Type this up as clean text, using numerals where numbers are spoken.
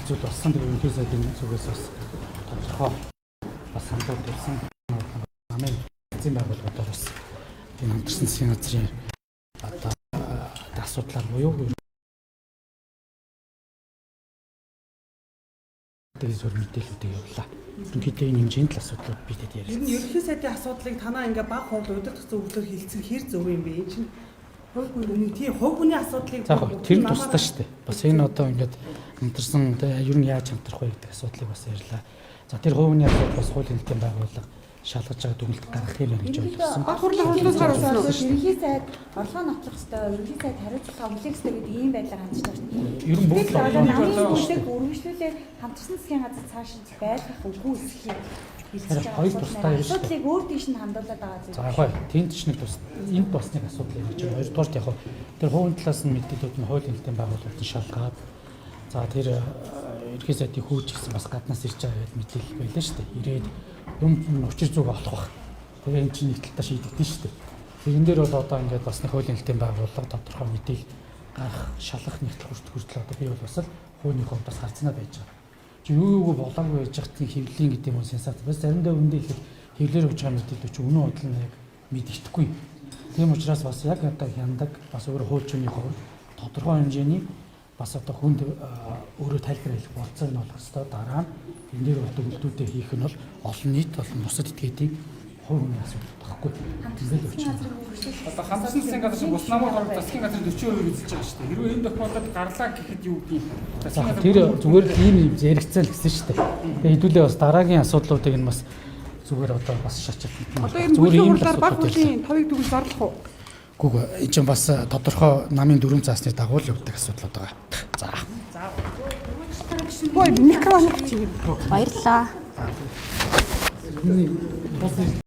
зүйл болсон тэр үнэхээр сайдын зүгээс бас тодорхой бас хандаад ирсэн намын эзэн байгууллагуудаар бас энэ хамтарсан засгийн газрын одоо асуудлаар буюу тэгээд зөв мэдээлэлүүдийг явууллаа. Ерөнхийдөө энэ хэмжээнд л асуудлууд бидэд ярьсан. Энэ ерөнхий сайдын асуудлыг танаа ингээ баг хурлаар удирдах зөвлөлөөр хэлцэх хэр зөв юм бэ? Энэ чинь хувь хүний асуудлыг тэр тусдаа шүү дээ. Бас энэ одоо ингээд хамтарсан ер нь яаж хамтрах вэ гэдэг асуудлыг бас ярьлаа. За тэр хувийн асуудал бас хуулийн хэлтийн байгууллага шалгаж байгаа дүгнэлт гаргах юм гэж ойлгосон. Баг хурлын хуулиар ерөнхий сайд орлогоо нотлох ёстой, ерөнхий сайд хариуцлага авлах ёстой гэдэг ийм байдлаар хандж байгаа шүү дээ. Ер нь бүгд намын үргэлжлүүлээ хамтарсан засгийн газар цааш байлгах үгүй эсхийг хэлж байгаа. Хоёр тусдаа юм шүү дээ. Асуудлыг өөр тийш нь хандуулаад байгаа зүйл. За яг тэнд ч нэг тус энд бас нэг асуудал ярьж байгаа. Хоёрдугаар яг тэр хувийн талаас нь мэдээлэлүүд нь хуулийн хэлтийн байгууллагууд нь шалгаад за тэр ерхий сайдын хөөж гэсэн бас гаднаас ирж байгаа гэдэг мэдээлэл байлаа шүү дээ. Ирээд юм учир зүг олох бах. Тэгээ эн чинь нэг талдаа шийдэгдэн шүү дээ. Тэрэн дээр бол одоо ингээд бас нэг хуулийн хэлтийн байгууллага тодорхой мэдээлэл гарах, шалгах нэгтгэл хүртэл одоо би бол бас л хууны хувьд бас харцнаа байж байгаа. Чи юу болоогүй байж байгаа тийм хэвлэлийн гэдэг юм уу сенсац. Бас заримдаа үндэ ихэд хэвлэр өгч байгаа мэдээлэл чи үнэн бодлоо яг мэддэхгүй. Тийм учраас бас яг одоо хяндаг бас өөр хуульчны хувьд тодорхой хэмжээний бас одоо хүнд өөрөө тайлбар хэлэх болцоог нь олох хэрэгтэй. Дараа нь энэ дээр бол төгөлдүүдээ хийх нь бол олон нийт болон бусад этгээдийн хувь хүний асуудал багхгүй. Одоо хамтарсан засгийн газар шиг бус намын хорог засгийн газрын 40% эзэлж байгаа шүү дээ. Хэрвээ энэ документод гарлаа гэхэд юу гэдэг юм? Тэр зүгээр л ийм яригцсан л гэсэн шүү дээ. Тэгээ хэдүүлээ бас дараагийн асуудлуудыг нь бас зүгээр одоо бас шачаад байна. Одоо энэ бүлийн хурлаар баг бүлийн товыг дүгнж зарлах уу? Гүг энэ чинь бас тодорхой намын дүрм заасны дагуу л явдаг асуудлууд байгаа. За. Хөөе микрофон чи. Баярлалаа.